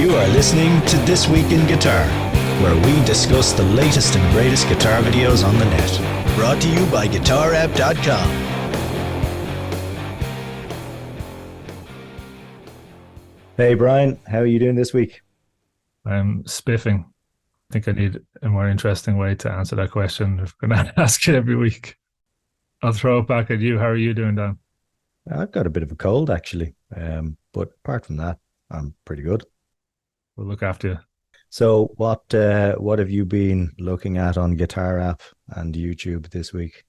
You are listening to This Week in Guitar, where we discuss the latest and greatest guitar videos on the net. Brought to you by GuitarApp.com. Hey Bryan, how are you doing this week? I'm spiffing. I think I need a more interesting way to answer that question if I'm going to ask it every week. I'll throw it back at you. How are you doing, Dan? I've got a bit of a cold actually, but apart from that, I'm pretty good. We'll look after you. So what have you been looking at on Guitar App and YouTube this week?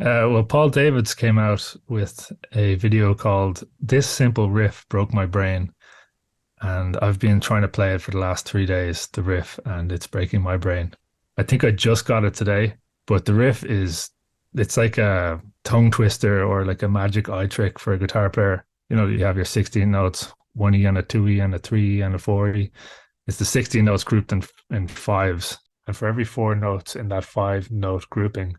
Well, Paul Davids came out with a video called This Simple Riff Broke My Brain. And I've been trying to play it for the last 3 days, the riff, and it's breaking my brain. I think I just got it today, but the riff it's like a tongue twister or like a magic eye trick for a guitar player. You know, you have your 16 notes, 1E and a 2E and a 3E and a 4E. It's the 16 notes grouped in fives. And for every 4 notes in that 5-note grouping,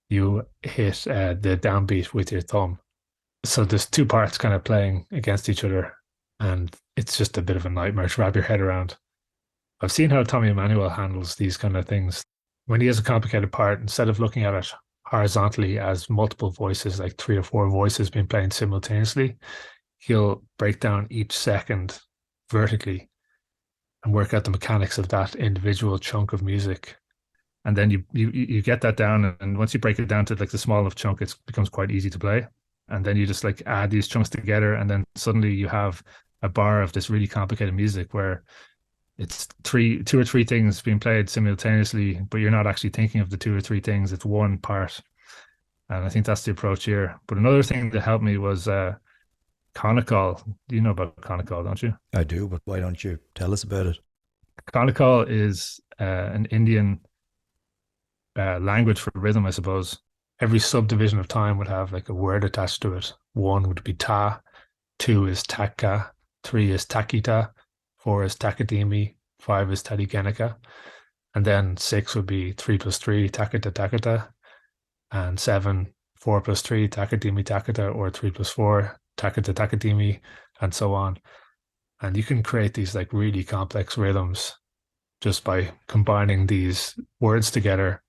you hit the downbeat with your thumb. So there's 2 parts kind of playing against each other. And it's just a bit of a nightmare to wrap your head around. I've seen how Tommy Emmanuel handles these kind of things. When he has a complicated part, instead of looking at it horizontally as multiple voices, like 3 or 4 voices being played simultaneously, he'll break down each second vertically and work out the mechanics of that individual chunk of music. And then you get that down, and once you break it down to like the small enough chunk, it becomes quite easy to play. And then you just like add these chunks together, and then suddenly you have a bar of this really complicated music where it's 2 or 3 things being played simultaneously, but you're not actually thinking of the 2 or 3 things. It's one part. And I think that's the approach here. But another thing that helped me was Konnakol. Do you know about Konnakol, don't you? I do, but why don't you tell us about it? Konnakol is an Indian language for rhythm, I suppose. Every subdivision of time would have like a word attached to it. 1 would be ta, 2 is taka, 3 is takita, 4 is takadimi, 5 is tadigenika, and then 6 would be 3 plus 3, takata takata, and 7, 4 plus 3, takadimi takata, or 3 plus 4, takata takadimi, and so on. And you can create these like really complex rhythms just by combining these words together.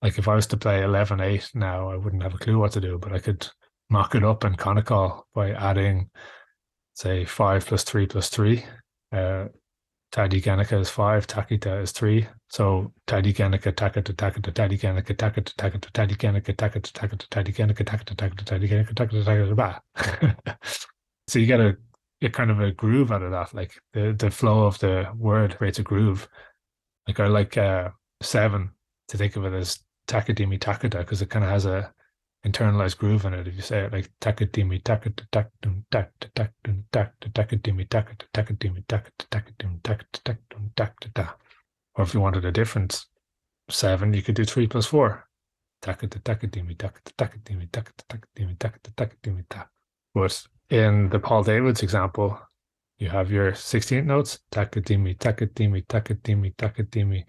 Like if I was to play 11/8 now, I wouldn't have a clue what to do, but I could mock it up in Konnakol by adding, say, 5 plus 3 plus 3. Tadigenika is 5, takita is 3. So tadigenika, takata, takata, tadigenika, takata, takata, tadigenika, takata, takata, tadigenika, takata, takata, tadigenika, takata, takata, bah. So you get a kind of a groove out of that. Like the flow of the word creates a groove. Like I like 7 to think of it as takadimi takata, because it kind of has a internalized groove in it. If you say it like takadimi takata takdum takta takdum takta takadimi takata takadimi takata takadum takta takdum takta. Or if you wanted a different 7, you could do 3 plus 4. Takata takadimi takata takadimi takata takadimi takata takadimi ta. But in the Paul Davids example, you have your 16th notes, takadimi takadimi takadimi takadimi.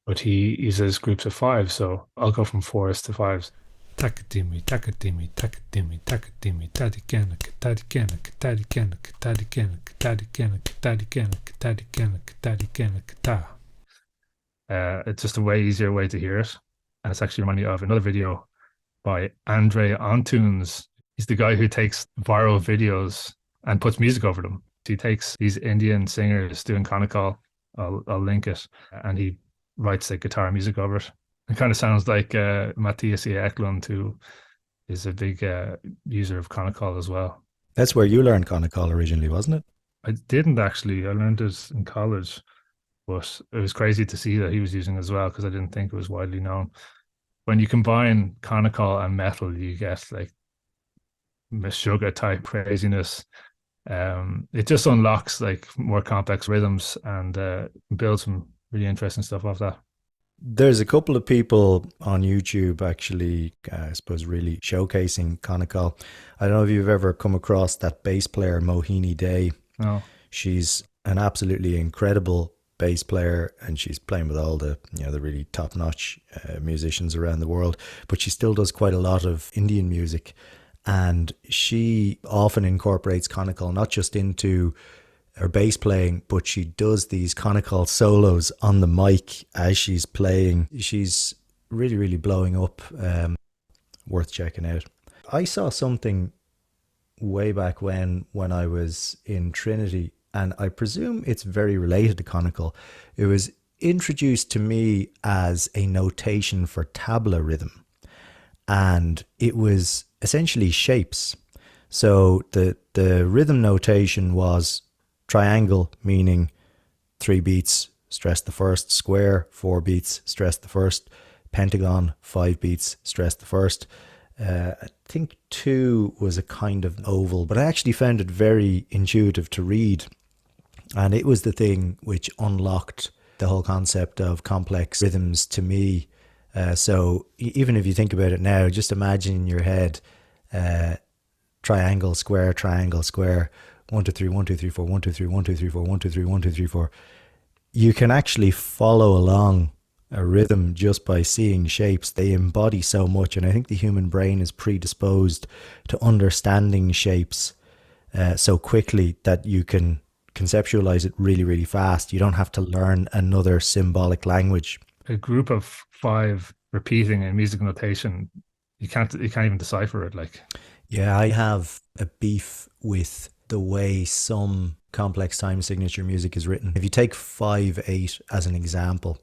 But he uses groups of 5, so I'll go from 4s to 5s. Takadimi, takadimi, takadimi, takadimi, tadigenika, tadigenika, tadigenika, tadigenika, tadigenika, tadigenika, tadigenika, tadigenika, ta. It's just a way easier way to hear it. And it's actually reminding me of another video by Antunes. He's the guy who takes viral videos and puts music over them. He takes these Indian singers doing Konnakol. I'll link it. And he writes the guitar music over it. It kind of sounds like Mattias Eklundh, who is a big user of Konnakol as well. That's where you learned Konnakol originally, wasn't it? I didn't actually. I learned it in college, but it was crazy to see that he was using it as well, because I didn't think it was widely known. When you combine Konnakol and metal, you get like Meshuggah type craziness. It just unlocks like more complex rhythms and builds some really interesting stuff off that. There's a couple of people on YouTube actually, I suppose, really showcasing Konnakol. I don't know if you've ever come across that bass player, Mohini Day. No. She's an absolutely incredible bass player, and she's playing with all the, the really top-notch musicians around the world. But she still does quite a lot of Indian music, and she often incorporates Konnakol not just into her bass playing, but she does these Konnakol solos on the mic as she's playing. She's really, really blowing up. Worth checking out. I saw something way back when I was in Trinity, and I presume it's very related to Konnakol. It was introduced to me as a notation for tabla rhythm, and it was essentially shapes. So the rhythm notation was triangle, meaning 3 beats, stress the first, square, 4 beats, stress the first, pentagon, 5 beats, stress the first. I think 2 was a kind of oval, but I actually found it very intuitive to read. And it was the thing which unlocked the whole concept of complex rhythms to me. So even if you think about it now, just imagine in your head, triangle, square, 1 2 3 1 2 3 4 1 2 3 1 2 3 4 1 2 3 1 2 3 4. You can actually follow along a rhythm just by seeing shapes. They embody so much, and I think the human brain is predisposed to understanding shapes so quickly that you can conceptualize it really, really fast. You don't have to learn another symbolic language. A group of 5 repeating in music notation, you can't even decipher it. Like, yeah, I have a beef with the way some complex time signature music is written. If you take 5/8 as an example,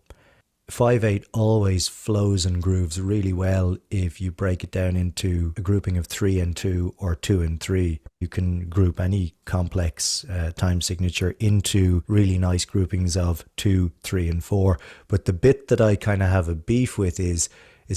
5/8 always flows and grooves really well if you break it down into a grouping of 3 and 2 or 2 and 3. You can group any complex time signature into really nice groupings of 2, 3 and 4. But the bit that I kind of have a beef with is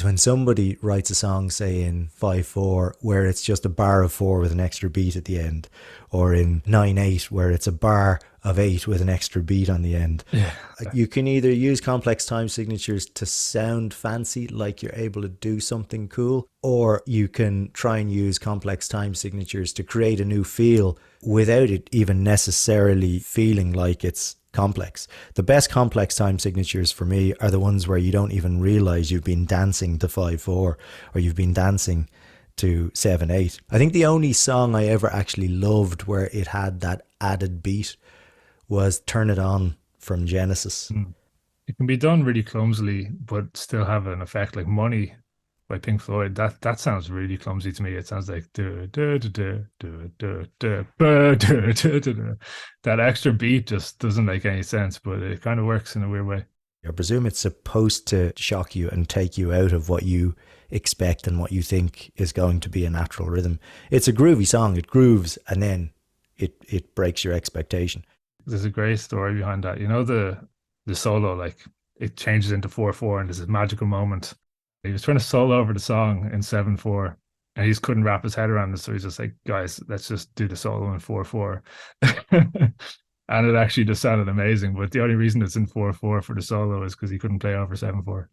when somebody writes a song, say in 5/4, where it's just a bar of 4 with an extra beat at the end, or in 9/8, where it's a bar of 8 with an extra beat on the end. yeah. You can either use complex time signatures to sound fancy, like you're able to do something cool, or you can try and use complex time signatures to create a new feel without it even necessarily feeling like it's complex. The best complex time signatures for me are the ones where you don't even realize you've been dancing to 5/4 or you've been dancing to 7/8. I think the only song I ever actually loved where it had that added beat was Turn It On from Genesis. It can be done really clumsily, but still have an effect. Like Money by Pink Floyd, that sounds really clumsy to me. It sounds like that extra beat just doesn't make any sense, but it kind of works in a weird way. I presume it's supposed to shock you and take you out of what you expect and what you think is going to be a natural rhythm. It's a groovy song. It grooves and then it breaks your expectation. There's a great story behind that. You know, the solo, like it changes into 4/4 and there's this magical moment. He was trying to solo over the song in 7/4 and he just couldn't wrap his head around it. So he's just like, guys, let's just do the solo in 4/4. And it actually just sounded amazing. But the only reason it's in 4/4 for the solo is because he couldn't play over 7/4.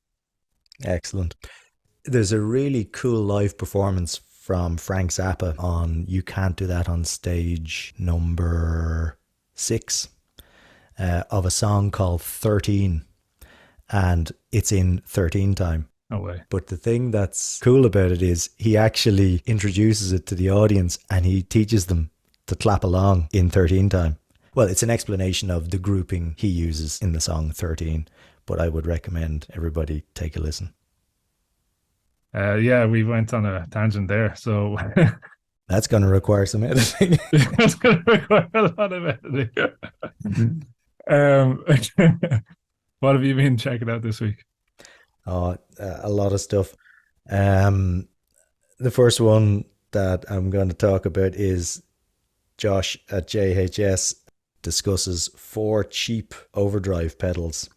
Excellent. There's a really cool live performance from Frank Zappa on You Can't Do That on Stage number 6 of a song called 13. And it's in 13 time. No way. But the thing that's cool about it is he actually introduces it to the audience and he teaches them to clap along in 13 time. Well, it's an explanation of the grouping he uses in the song 13, but I would recommend everybody take a listen. Yeah, we went on a tangent there. So that's going to require some editing. That's going to require a lot of editing. What have you been checking out this week? Oh, a lot of stuff. The first one that I'm going to talk about is Josh at JHS discusses 4 cheap overdrive pedals,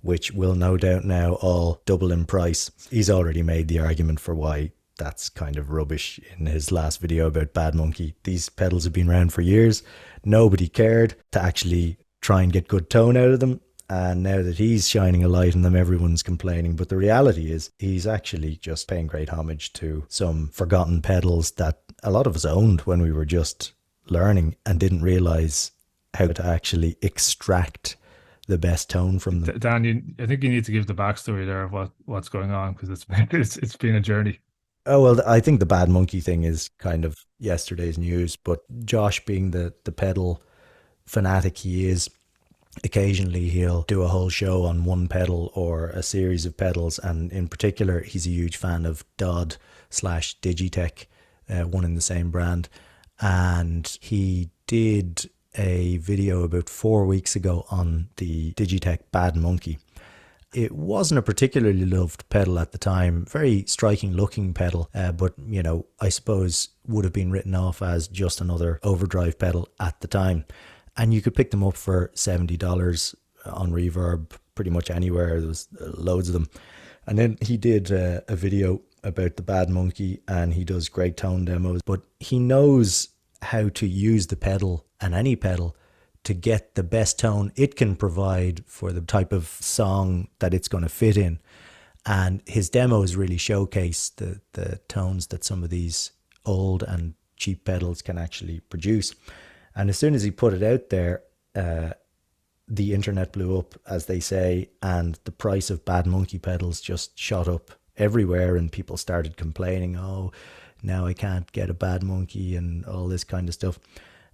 which will no doubt now all double in price. He's already made the argument for why that's kind of rubbish in his last video about Bad Monkey. These pedals have been around for years. Nobody cared to actually try and get good tone out of them. And now that he's shining a light on them, everyone's complaining. But the reality is he's actually just paying great homage to some forgotten pedals that a lot of us owned when we were just learning and didn't realize how to actually extract the best tone from them. Dan, I think you need to give the backstory there of what's going on, because it's been a journey. Oh, well, I think the Bad Monkey thing is kind of yesterday's news, but Josh being the pedal fanatic he is, occasionally he'll do a whole show on one pedal or a series of pedals, and in particular he's a huge fan of Dodd/Digitech, one in the same brand. And he did a video about 4 weeks ago on the Digitech Bad Monkey. It wasn't a particularly loved pedal at the time, very striking looking pedal, but you know, I suppose would have been written off as just another overdrive pedal at the time. And you could pick them up for $70 on Reverb pretty much anywhere. There was loads of them. And then he did a video about the Bad Monkey, and he does great tone demos, but he knows how to use the pedal, and any pedal, to get the best tone it can provide for the type of song that it's going to fit in. And his demos really showcase the tones that some of these old and cheap pedals can actually produce. And as soon as he put it out there, the internet blew up, as they say, and the price of Bad Monkey pedals just shot up everywhere, and people started complaining, oh, now I can't get a Bad Monkey and all this kind of stuff.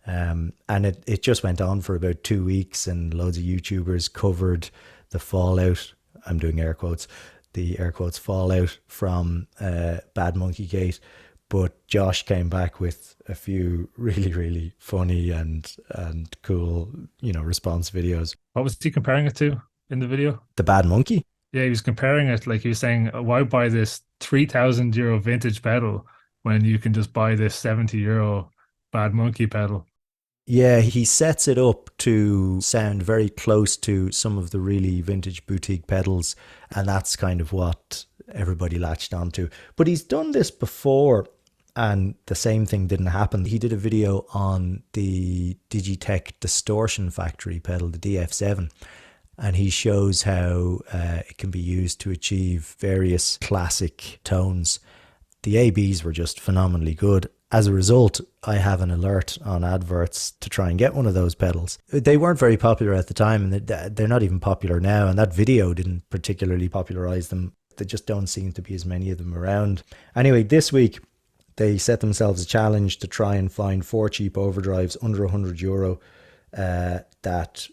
And it just went on for about 2 weeks, and loads of YouTubers covered the fallout, I'm doing air quotes, the air quotes fallout from Bad Monkey Gate. But Josh came back with a few really, really funny and cool, you know, response videos. What was he comparing it to in the video? The Bad Monkey? Yeah, he was comparing it, like he was saying, why buy this €3,000 vintage pedal when you can just buy this €70 Bad Monkey pedal? Yeah, he sets it up to sound very close to some of the really vintage boutique pedals, and that's kind of what everybody latched onto. But he's done this before, and the same thing didn't happen. He did a video on the Digitech Distortion Factory pedal, the DF7, and he shows how it can be used to achieve various classic tones. The ABs were just phenomenally good. As a result, I have an alert on adverts to try and get one of those pedals. They weren't very popular at the time, and they're not even popular now, and that video didn't particularly popularize them. There just don't seem to be as many of them around. Anyway, this week, they set themselves a challenge to try and find 4 cheap overdrives under €100 that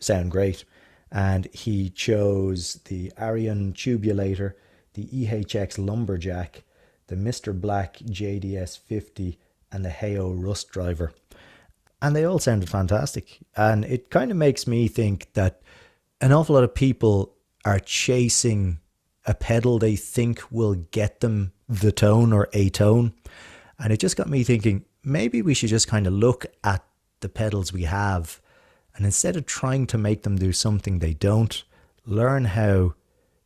sound great. And he chose the Arion Tubulator, the EHX Lumberjack, the Mr. Black JDS50, and the Heyo Rust Driver. And they all sounded fantastic. And it kind of makes me think that an awful lot of people are chasing a pedal they think will get them the tone or a tone. And it just got me thinking, maybe we should just kind of look at the pedals we have, and instead of trying to make them do something they don't, learn how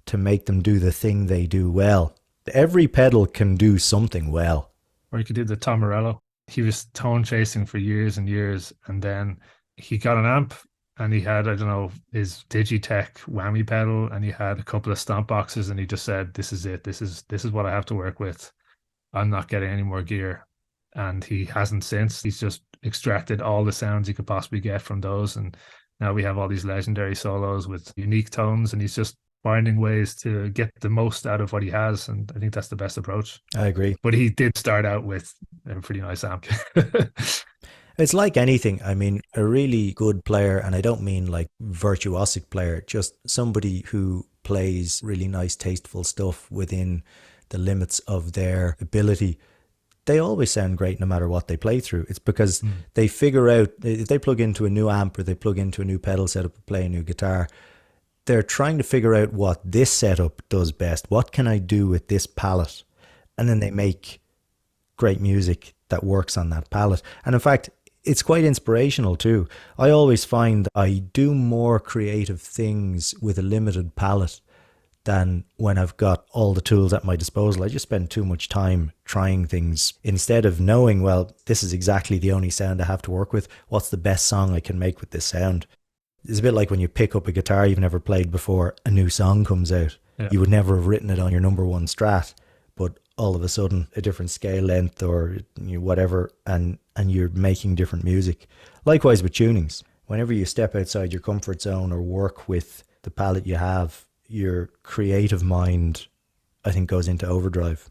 to make them do the thing they do well. Every pedal can do something well. Or you could do the Tom Morello. He was tone chasing for years and years, and then he got an amp, and he had, I don't know, his Digitech whammy pedal, and he had a couple of stomp boxes, and he just said, this is it. This is what I have to work with. I'm not getting any more gear. And he hasn't since. He's just extracted all the sounds he could possibly get from those, and now we have all these legendary solos with unique tones, and he's just finding ways to get the most out of what he has, and I think that's the best approach. I agree. But he did start out with a pretty nice amp. It's like anything. I mean, a really good player, and I don't mean like virtuosic player, just somebody who plays really nice, tasteful stuff within the limits of their ability, they always sound great no matter what they play through. It's because they figure out, if they plug into a new amp or they plug into a new pedal setup and play a new guitar, they're trying to figure out what this setup does best. What can I do with this palette? And then they make great music that works on that palette. And in fact, it's quite inspirational too. I always find that I do more creative things with a limited palette than when I've got all the tools at my disposal. I just spend too much time trying things instead of knowing, well, this is exactly the only sound I have to work with. What's the best song I can make with this sound? It's a bit like when you pick up a guitar you've never played before, a new song comes out. Yeah. You would never have written it on your number one Strat, but all of a sudden a different scale length or whatever, and you're making different music. Likewise with tunings. Whenever you step outside your comfort zone or work with the palette you have, your creative mind, I think, goes into overdrive.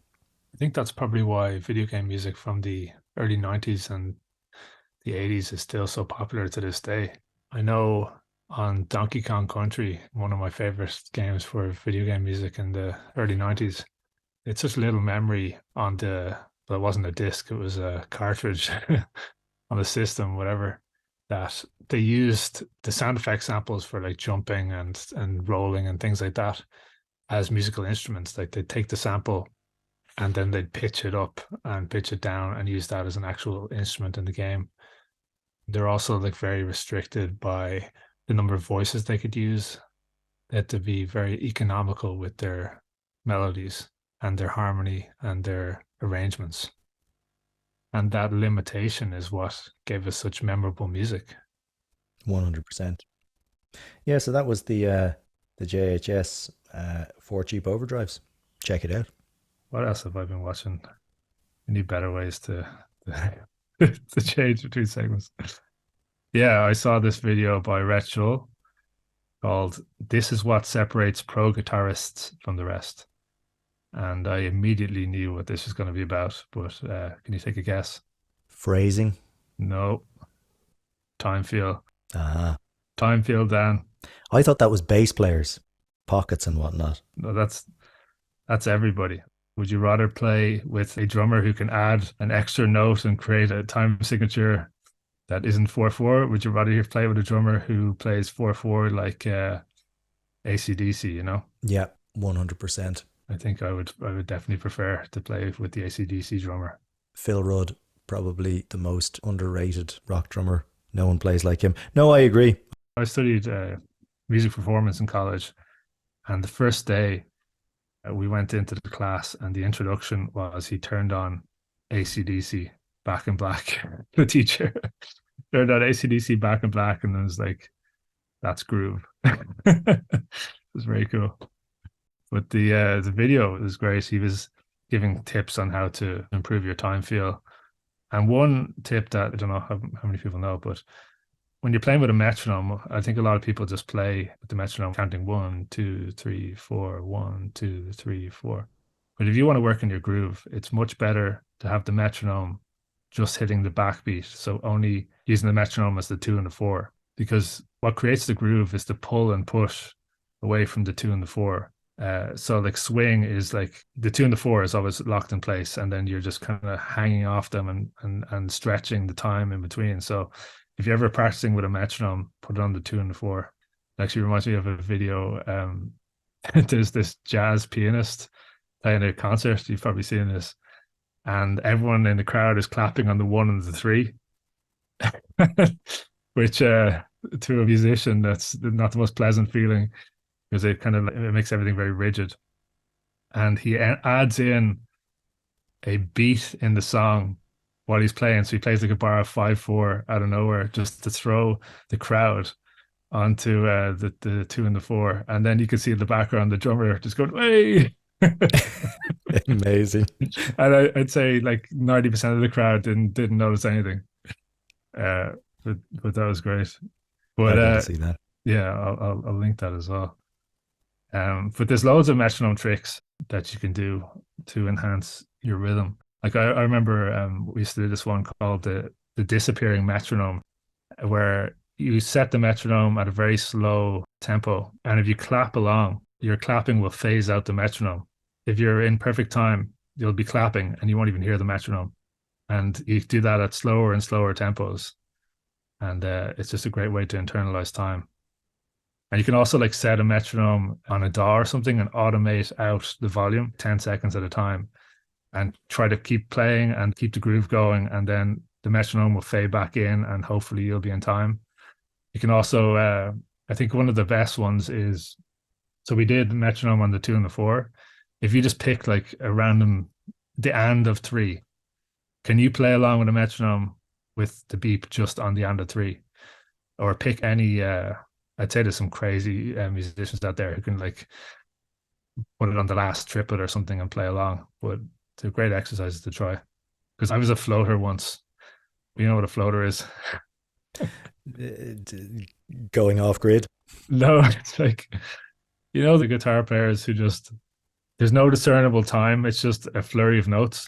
I think that's probably why video game music from the early 90s and the 80s is still so popular to this day. I know on Donkey Kong Country, one of my favorite games for video game music in the early 90s, it's just a little memory on well, it wasn't a disc, it was a cartridge on the system, whatever, that they used the sound effect samples for like jumping and rolling and things like that as musical instruments. Like they'd take the sample and then they'd pitch it up and pitch it down and use that as an actual instrument in the game. They're also like very restricted by the number of voices they could use. They had to be very economical with their melodies and their harmony and their arrangements. And that limitation is what gave us such memorable music. 100%. Yeah, so that was the JHS 4 cheap overdrives. Check it out. What else have I been watching? I need better ways to to change between segments. Yeah, I saw this video by Rhett Shull called "This is what separates pro guitarists from the rest," and I immediately knew what this was going to be about. But can you take a guess? Phrasing? No. Time feel. Time feel, Dan. I thought that was bass players, pockets and whatnot. No, that's everybody. Would you rather play with a drummer who can add an extra note and create a time signature that isn't 4/4? Would you rather play with a drummer who plays 4/4 like AC/DC, you know? Yeah, 100%. I think I would definitely prefer to play with the AC/DC drummer. Phil Rudd, probably the most underrated rock drummer. No one plays like him. No, I agree. I studied music performance in college, and the first day we went into the class and the introduction was he turned on AC/DC Back in Black. The teacher turned on AC/DC Back in Black and it was like, that's groove. It was very cool. But the video was great. He was giving tips on how to improve your time feel. And one tip that I don't know how many people know, but when you're playing with a metronome, I think a lot of people just play with the metronome counting 1, 2, 3, 4, 1, 2, 3, 4. But if you want to work in your groove, it's much better to have the metronome just hitting the backbeat. So only using the metronome as the 2 and the 4, because what creates the groove is the pull and push away from the 2 and the 4. So like swing is like the 2 and the 4 is always locked in place, and then you're just kind of hanging off them and stretching the time in between. So if you're ever practicing with a metronome, put it on the 2 and the 4. It actually reminds me of a video. There's this jazz pianist playing a concert. You've probably seen this. And everyone in the crowd is clapping on the 1 and the 3, which to a musician, that's not the most pleasant feeling, because it makes everything very rigid. And he adds in a beat in the song while he's playing. So he plays like a bar of 5/4 out of nowhere just to throw the crowd onto the 2 and the 4. And then you can see in the background the drummer just going, "Hey!" Amazing. And I'd say like 90% of the crowd didn't notice anything. But that was great. But I see that. Yeah, I'll link that as well. But there's loads of metronome tricks that you can do to enhance your rhythm. Like I remember we used to do this one called the disappearing metronome, where you set the metronome at a very slow tempo, and if you clap along, your clapping will phase out the metronome. If you're in perfect time, you'll be clapping and you won't even hear the metronome. And you do that at slower and slower tempos, and it's just a great way to internalize time. And you can also like set a metronome on a DAW or something and automate out the volume 10 seconds at a time, and try to keep playing and keep the groove going, and then the metronome will fade back in and hopefully you'll be in time. You can also, I think one of the best ones is, so we did metronome on the 2 and the 4. If you just pick like a random, the and of 3, can you play along with a metronome with the beep just on the and of 3? Or pick any, I'd say there's some crazy musicians out there who can like put it on the last triplet or something and play along. But they're great exercises to try. Because I was a floater once. You know what a floater is? Going off grid? No, it's like, you know, the guitar players who just, there's no discernible time. It's just a flurry of notes.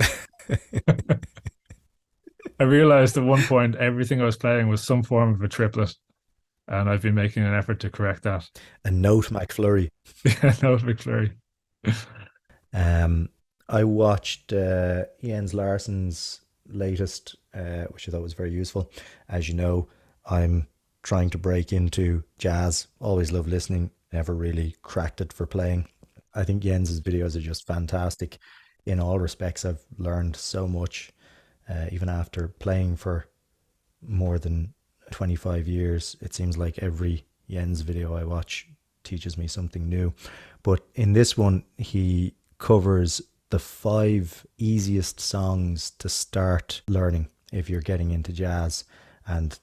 I realized at one point everything I was playing was some form of a triplet, and I've been making an effort to correct that. A note McFlurry. Yeah, no, McFlurry. I watched Jens Larsen's latest, which I thought was very useful. As you know, I'm trying to break into jazz. Always love listening. Never really cracked it for playing. I think Jens's videos are just fantastic in all respects. I've learned so much, even after playing for more than 25 years. It seems like every Jens video I watch teaches me something new. But in this one, he covers the 5 easiest songs to start learning if you're getting into jazz. And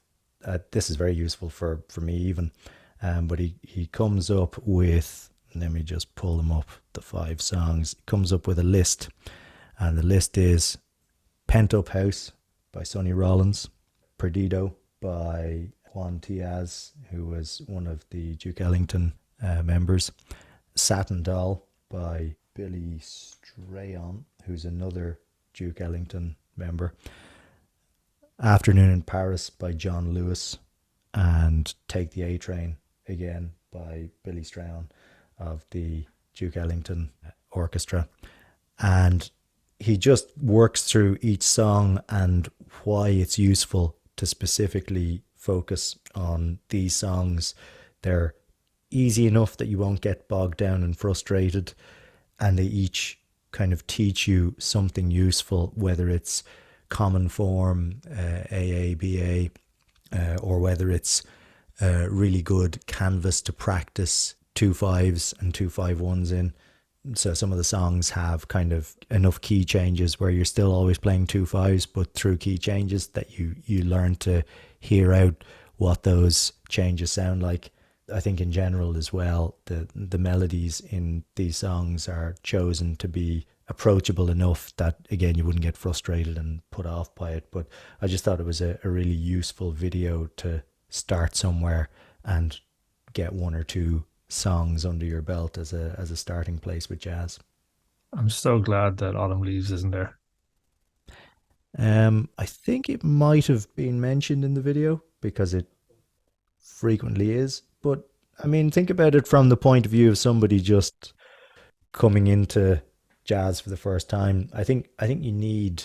this is very useful for me even. But he comes up with, let me just pull them up, the 5 songs. He comes up with a list. And the list is Pent Up House by Sonny Rollins, Perdido by Juan Diaz, who was one of the Duke Ellington members, Satin Doll by Billy Strayhon, who's another Duke Ellington member, Afternoon in Paris by John Lewis, and Take the A Train again by Billy Strayhon of the Duke Ellington Orchestra. And he just works through each song and why it's useful to specifically focus on these songs. They're easy enough that you won't get bogged down and frustrated, and they each kind of teach you something useful, whether it's common form, AA, BA, or whether it's really good canvas to practice 2/5s and 2/5/1s in. So some of the songs have kind of enough key changes where you're still always playing 2/5s, but through key changes that you learn to hear out what those changes sound like. I think in general as well, the melodies in these songs are chosen to be approachable enough that, again, you wouldn't get frustrated and put off by it. But I just thought it was a really useful video to start somewhere and get 1 or 2 songs under your belt as a starting place with jazz. I'm so glad that Autumn Leaves isn't there. I think it might have been mentioned in the video because it frequently is. But I mean, think about it from the point of view of somebody just coming into jazz for the first time. I think you need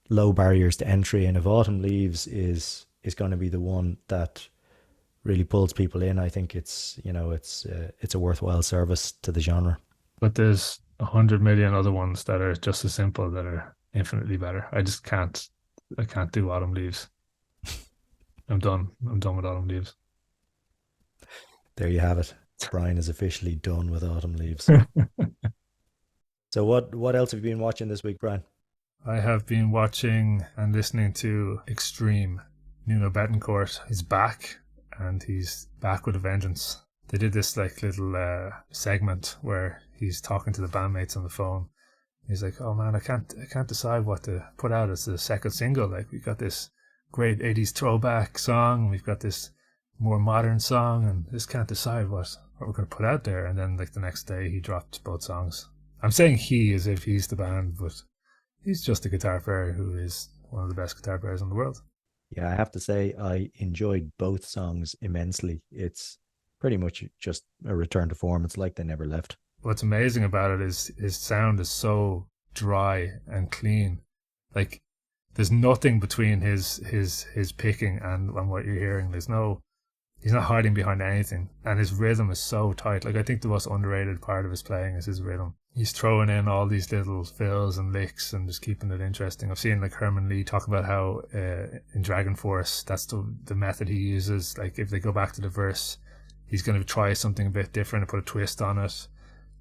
low barriers to entry, and if Autumn Leaves is going to be the one that really pulls people in, I think it's a worthwhile service to the genre. But there's 100 million other ones that are just as simple, that are infinitely better. I can't do Autumn Leaves. I'm done with Autumn Leaves. There you have it. Bryan is officially done with Autumn Leaves. So what else have you been watching this week, Bryan? I have been watching and listening to Extreme. Nuno Bettencourt is back, and he's back with a vengeance. They did this like little segment where he's talking to the bandmates on the phone. He's like, "Oh man, I can't decide what to put out as the second single. Like, we got this great 80s throwback song, we've got this more modern song, and just can't decide what we're going to put out there." And then like the next day he dropped both songs. I'm saying he as if he's the band, but he's just a guitar player who is one of the best guitar players in the world. Yeah, I have to say I enjoyed both songs immensely. It's pretty much just a return to form. It's like they never left. What's amazing about it is his sound is so dry and clean. Like, there's nothing between his picking and what you're hearing. He's not hiding behind anything, and his rhythm is so tight. Like, I think the most underrated part of his playing is his rhythm. He's throwing in all these little fills and licks and just keeping it interesting. I've seen like Herman Lee talk about how in Dragon Force, that's the method he uses. Like, if they go back to the verse, he's going to try something a bit different and put a twist on it,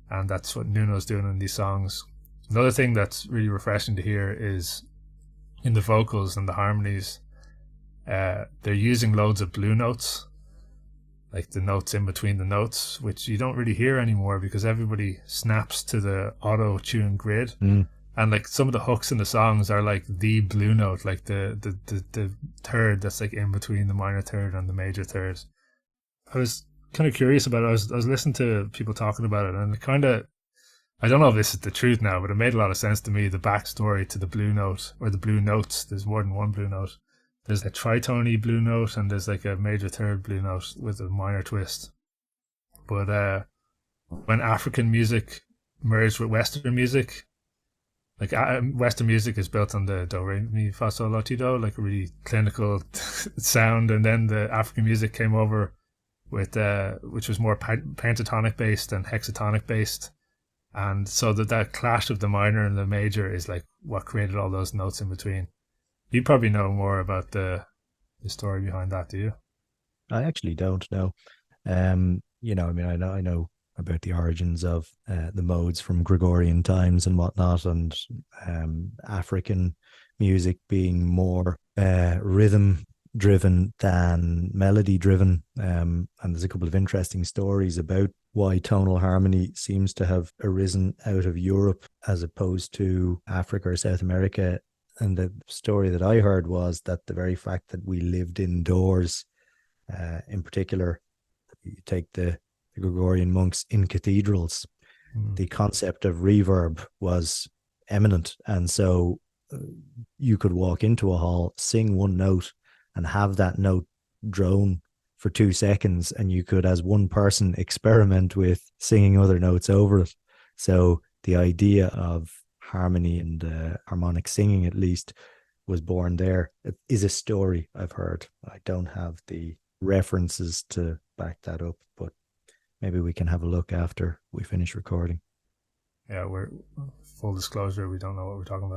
and that's what Nuno's doing in these songs. Another thing that's really refreshing to hear is in the vocals and the harmonies, they're using loads of blue notes, like the notes in between the notes, which you don't really hear anymore because everybody snaps to the auto-tune grid. And like some of the hooks in the songs are like the blue note, like the third that's like in between the minor third and the major third. I was kind of curious about it. I was listening to people talking about it, and it kind of, I don't know if this is the truth now, but it made a lot of sense to me, the backstory to the blue note, or the blue notes. There's more than one blue note. There's a tritone blue note, and there's like a major third blue note with a minor twist. But when African music merged with Western music, like Western music is built on the do, re, mi, fa, sol, la, ti, do, like a really clinical sound, and then the African music came over with which was more pentatonic based and hexatonic based, and so that clash of the minor and the major is like what created all those notes in between. You probably know more about the story behind that, do you? I actually don't know. You know, I mean, I know about the origins of the modes from Gregorian times and whatnot, and African music being more rhythm driven than melody driven. And there's a couple of interesting stories about why tonal harmony seems to have arisen out of Europe as opposed to Africa or South America. And the story that I heard was that the very fact that we lived indoors, in particular, you take the Gregorian monks in cathedrals, the concept of reverb was eminent. And so you could walk into a hall, sing one note, and have that note drone for 2 seconds, and you could, as one person, experiment with singing other notes over it. So the idea of harmony and harmonic singing, at least, was born there. It is a story I've heard. I don't have the references to back that up, but maybe we can have a look after we finish recording. Yeah, we're full disclosure, we don't know what we're talking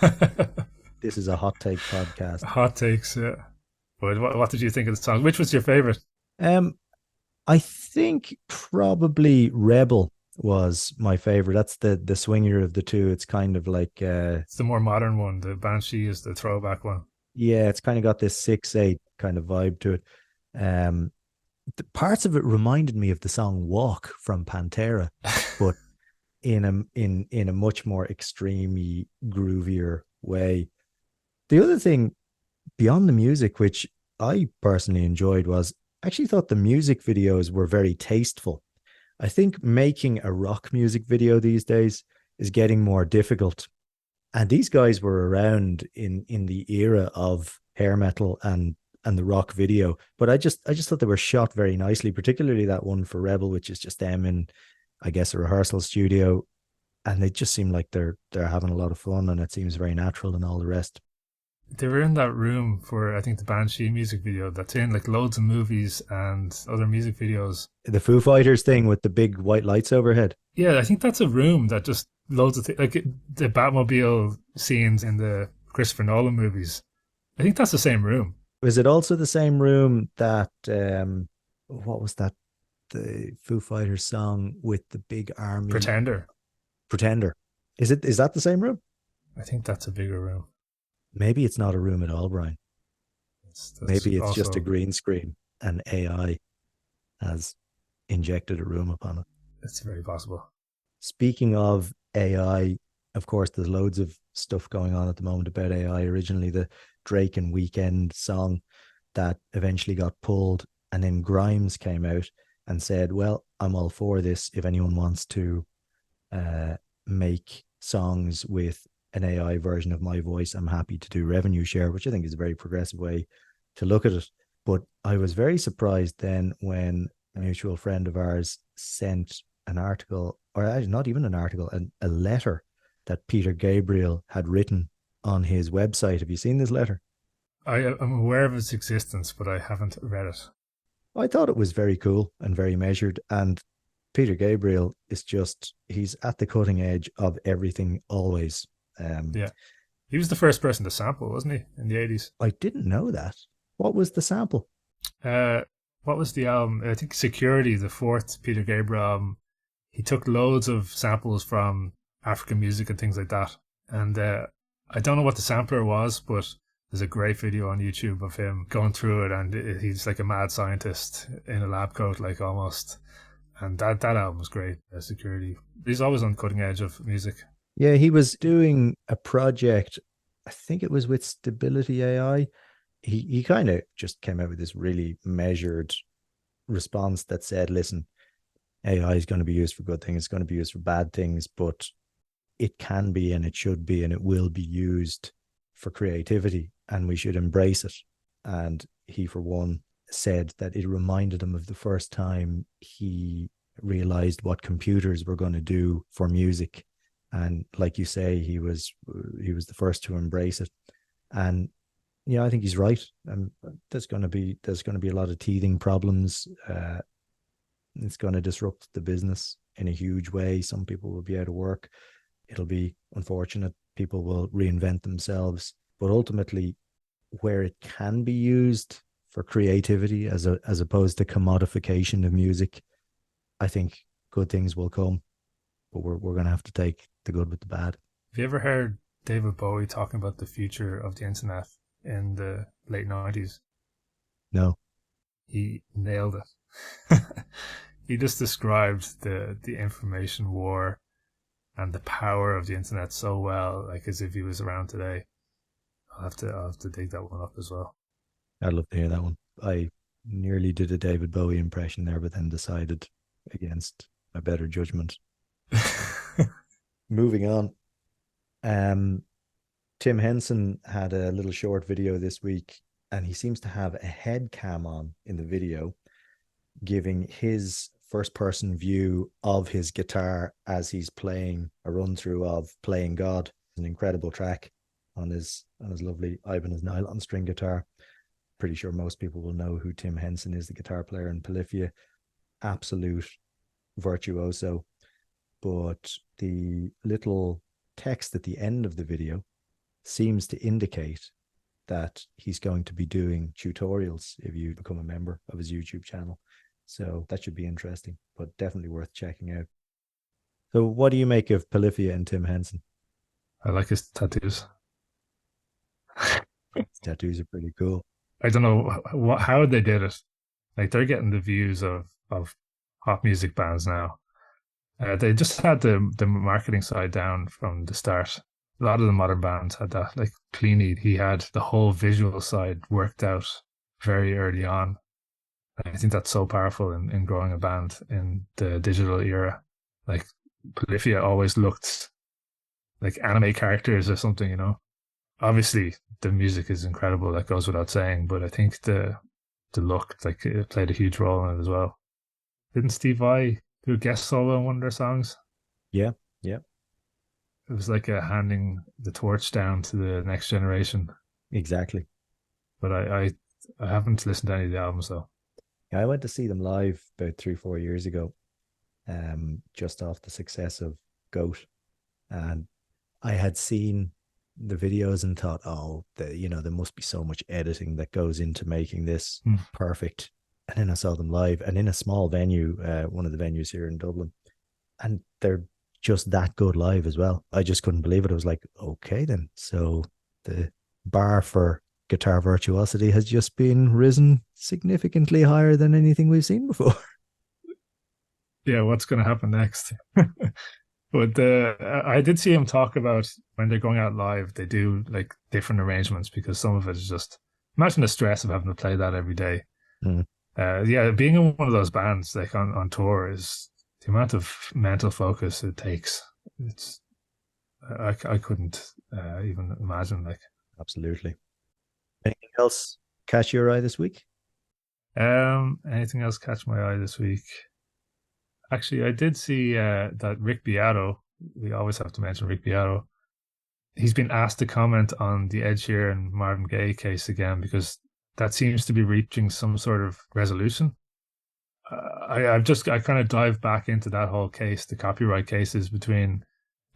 about. This is a hot take podcast. Hot takes, yeah. But what did you think of the song? Which was your favorite? I think probably Rebel was my favorite. That's the swingier of the two. It's kind of like it's the more modern one. The Banshee is the throwback one. Yeah, it's kind of got this 6/8 kind of vibe to it. The parts of it reminded me of the song Walk from Pantera, but in a much more extremely groovier way. The other thing beyond the music, which I personally enjoyed, was I actually thought the music videos were very tasteful. I think making a rock music video these days is getting more difficult. And these guys were around in the era of hair metal and the rock video. But I just thought they were shot very nicely, particularly that one for Rebel, which is just them in, I guess, a rehearsal studio. And they just seem like they're having a lot of fun, and it seems very natural and all the rest. They were in that room for, I think, the Banshee music video that's in like loads of movies and other music videos. The Foo Fighters thing with the big white lights overhead. Yeah, I think that's a room that just loads of things, like the Batmobile scenes in the Christopher Nolan movies. I think that's the same room. Was it also the same room that, what was that? The Foo Fighters song with the big army? Pretender. Is that the same room? I think that's a bigger room. Maybe it's not a room at all, Brian. Maybe it's also just a green screen and AI has injected a room upon it. It's very possible. Speaking of AI, of course, there's loads of stuff going on at the moment about AI. Originally, the Drake and Weeknd song that eventually got pulled, and then Grimes came out and said, well, I'm all for this. If anyone wants to make songs with an AI version of my voice, I'm happy to do revenue share, which I think is a very progressive way to look at it. But I was very surprised then when a mutual friend of ours sent an article, or actually not even an article, a letter that Peter Gabriel had written on his website. Have you seen this letter? I'm aware of its existence, but I haven't read it. I thought it was very cool and very measured. And Peter Gabriel is just, he's at the cutting edge of everything always. Yeah. He was the first person to sample, wasn't he, in the 80s? I didn't know that. What was the sample? What was the album? I think Security, the fourth Peter Gabriel album. He took loads of samples from African music and things like that. And I don't know what the sampler was, but there's a great video on YouTube of him going through it, and he's like a mad scientist in a lab coat, like almost. And that album was great, Security. He's always on the cutting edge of music. Yeah, he was doing a project, I think it was with Stability AI. He kind of just came out with this really measured response that said, listen, AI is going to be used for good things, it's going to be used for bad things, but it can be and it should be and it will be used for creativity, and we should embrace it. And he, for one, said that it reminded him of the first time he realized what computers were going to do for music. And like you say, he was the first to embrace it. And I think he's right. There's going to be a lot of teething problems. It's going to disrupt the business in a huge way. Some people will be out of work. It'll be unfortunate. People will reinvent themselves. But ultimately, where it can be used for creativity as opposed to commodification of music, I think good things will come. But we're going to have to take the good with the bad. Have you ever heard David Bowie talking about the future of the internet in the late 90s? No. He nailed it. He just described the information war and the power of the internet so well, like as if he was around today. I'll have to dig that one up as well. I'd love to hear that one. I nearly did a David Bowie impression there, but then decided against my better judgment. Moving on. Tim Henson had a little short video this week, and he seems to have a head cam on in the video, giving his first person view of his guitar as he's playing a run through of Playing God, an incredible track on his lovely Ibanez nylon string guitar. Pretty sure most people will know who Tim Henson is, the guitar player in Polyphia. Absolute virtuoso. But the little text at the end of the video seems to indicate that he's going to be doing tutorials if you become a member of his YouTube channel. So that should be interesting, but definitely worth checking out. So what do you make of Polyphia and Tim Henson? I like his tattoos. His tattoos are pretty cool. I don't know how they did it. Like, they're getting the views of pop music bands now. They just had the marketing side down from the start. A lot of the modern bands had that. Like Pliny, he had the whole visual side worked out very early on. I think that's so powerful in growing a band in the digital era. Like, Polyphia always looked like anime characters or something, Obviously, the music is incredible, that goes without saying, but I think the look, like, it played a huge role in it as well. Didn't Steve Vai do a guest solo in one of their songs? Yeah. It was like handing the torch down to the next generation. Exactly. But I haven't listened to any of the albums, though. Yeah, I went to see them live about 3-4 years ago, just off the success of Goat. And I had seen the videos and thought, there must be so much editing that goes into making this perfect. And then I saw them live, and in a small venue, one of the venues here in Dublin, and they're just that good live as well. I just couldn't believe it. I was like, okay then. So the bar for guitar virtuosity has just been risen significantly higher than anything we've seen before. Yeah, what's going to happen next? But I did see him talk about when they're going out live, they do like different arrangements, because some of it is just, imagine the stress of having to play that every day. Being in one of those bands like on tour, is the amount of mental focus it takes. It's I couldn't even imagine. Like, absolutely. Anything else catch your eye this week? Anything else catch my eye this week? Actually, I did see that Rick Beato. We always have to mention Rick Beato. He's been asked to comment on the Ed Sheeran and Marvin Gaye case again, because that seems to be reaching some sort of resolution. I kind of dived back into that whole case, the copyright cases between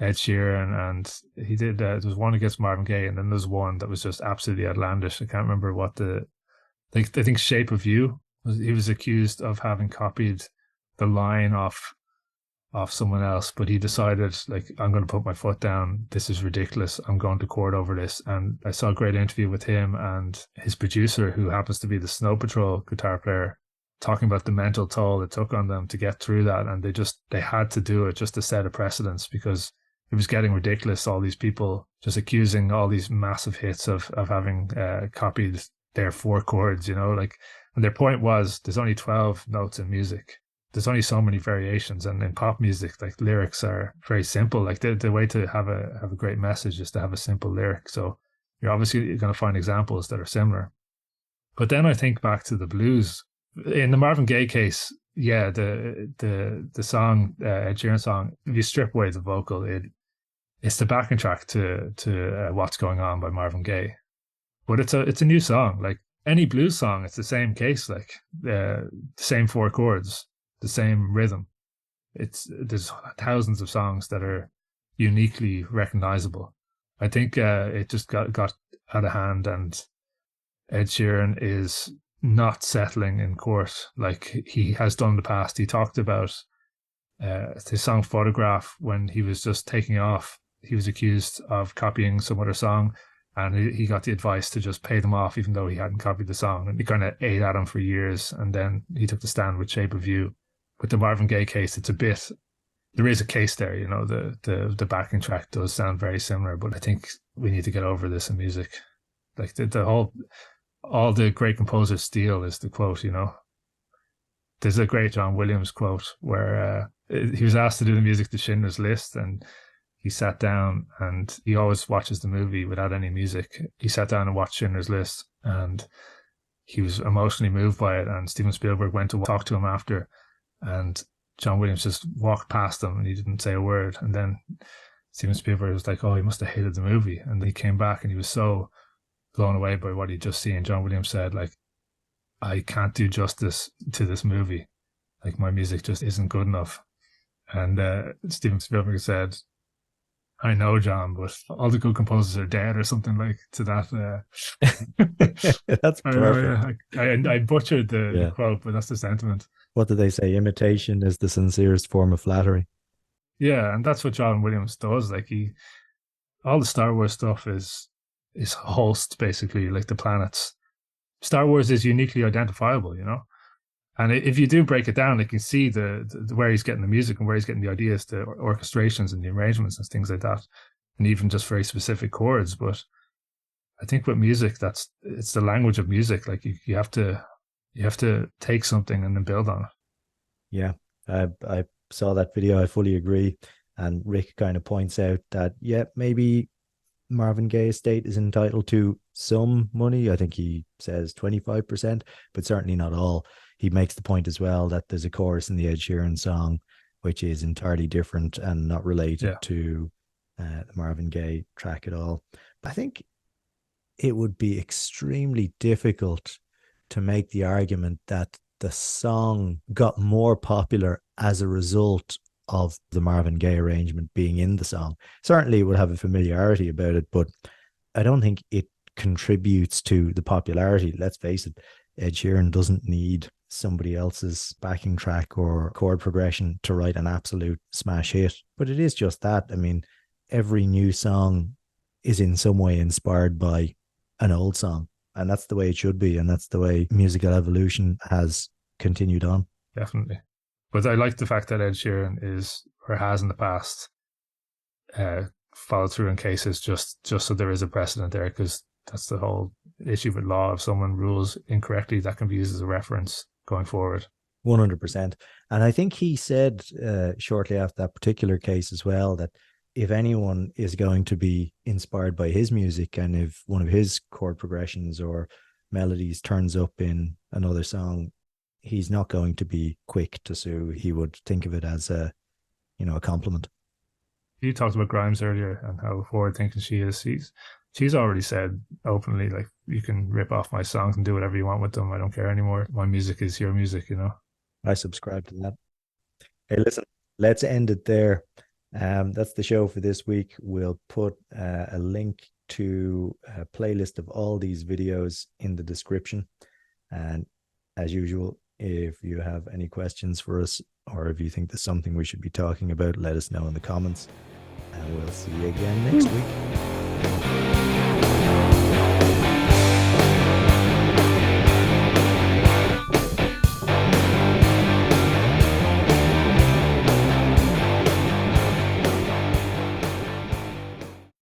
Ed Sheeran, and he did. There was one against Marvin Gaye, and then there's one that was just absolutely outlandish. I can't remember what I think Shape of You. He was accused of having copied the line off someone else, but he decided, like, I'm going to put my foot down. This is ridiculous. I'm going to court over this. And I saw a great interview with him and his producer, who happens to be the Snow Patrol guitar player, talking about the mental toll it took on them to get through that. And they had to do it just to set a precedence, because it was getting ridiculous. All these people just accusing all these massive hits of having copied their 4 chords, and their point was, there's only 12 notes in music. there's only so many variations, and in pop music, like lyrics are very simple. Like the way to have a great message is to have a simple lyric. So you're obviously going to find examples that are similar. But then I think back to the blues. In the Marvin Gaye case, yeah, the song, Ed Sheeran song, if you strip away the vocal, it's the backing track to What's Going On by Marvin Gaye. But it's a new song. Like any blues song, it's the same case, like the same 4 chords, the same rhythm. There's thousands of songs that are uniquely recognizable. I think it just got out of hand, and Ed Sheeran is not settling in court like he has done in the past. He talked about his song Photograph when he was just taking off. He was accused of copying some other song, and he got the advice to just pay them off even though he hadn't copied the song. And he kind of ate at him for years, and then he took the stand with Shape of You. With the Marvin Gaye case, it's a bit, there is a case there, you know, the backing track does sound very similar, but I think we need to get over this in music. Like all the great composers steal is the quote, you know. There's a great John Williams quote where he was asked to do the music to Schindler's List, and he sat down, and he always watches the movie without any music. He sat down and watched Schindler's List, and he was emotionally moved by it, and Steven Spielberg went to talk to him after, and John Williams just walked past him and he didn't say a word. And then Steven Spielberg was like, oh, he must have hated the movie. And he came back and he was so blown away by what he'd just seen. John Williams said, like, I can't do justice to this movie. Like, my music just isn't good enough. And Steven Spielberg said, I know, John, but all the good composers are dead, or something like to that. That's perfect. I butchered the quote, but that's the sentiment. What do they say? Imitation is the sincerest form of flattery. Yeah, and that's what John Williams does. Like all the Star Wars stuff is host, basically, like the planets. Star Wars is uniquely identifiable, you know. And if you do break it down, you can see the where he's getting the music and where he's getting the ideas, the orchestrations and the arrangements and things like that, and even just very specific chords. But I think with music, it's the language of music. Like you have to take something and then build on it. Yeah, I saw that video. I fully agree. And Rick kind of points out that, yeah, maybe Marvin Gaye estate is entitled to some money. I think he says 25%, but certainly not all. He makes the point as well that there's a chorus in the Ed Sheeran song which is entirely different and not related to the Marvin Gaye track at all. I think it would be extremely difficult to make the argument that the song got more popular as a result of the Marvin Gaye arrangement being in the song. Certainly it would have a familiarity about it, but I don't think it contributes to the popularity. Let's face it, Ed Sheeran doesn't need somebody else's backing track or chord progression to write an absolute smash hit. But it is just that. I mean, every new song is in some way inspired by an old song, and that's the way it should be, and that's the way musical evolution has continued on. Definitely. But I like the fact that Ed Sheeran is, or has in the past, followed through in cases just so there is a precedent there, because that's the whole issue with law. If someone rules incorrectly, that can be used as a reference going forward. 100%. And I think he said shortly after that particular case as well, that if anyone is going to be inspired by his music, and if one of his chord progressions or melodies turns up in another song, he's not going to be quick to sue. He would think of it as a compliment. You talked about Grimes earlier and how forward thinking she is. She's already said openly, like, you can rip off my songs and do whatever you want with them. I don't care anymore. My music is your music, you know. I subscribe to that. Hey, listen, let's end it there. That's the show for this week. We'll put a link to a playlist of all these videos in the description. And as usual, if you have any questions for us, or if you think there's something we should be talking about, let us know in the comments. And we'll see you again next week.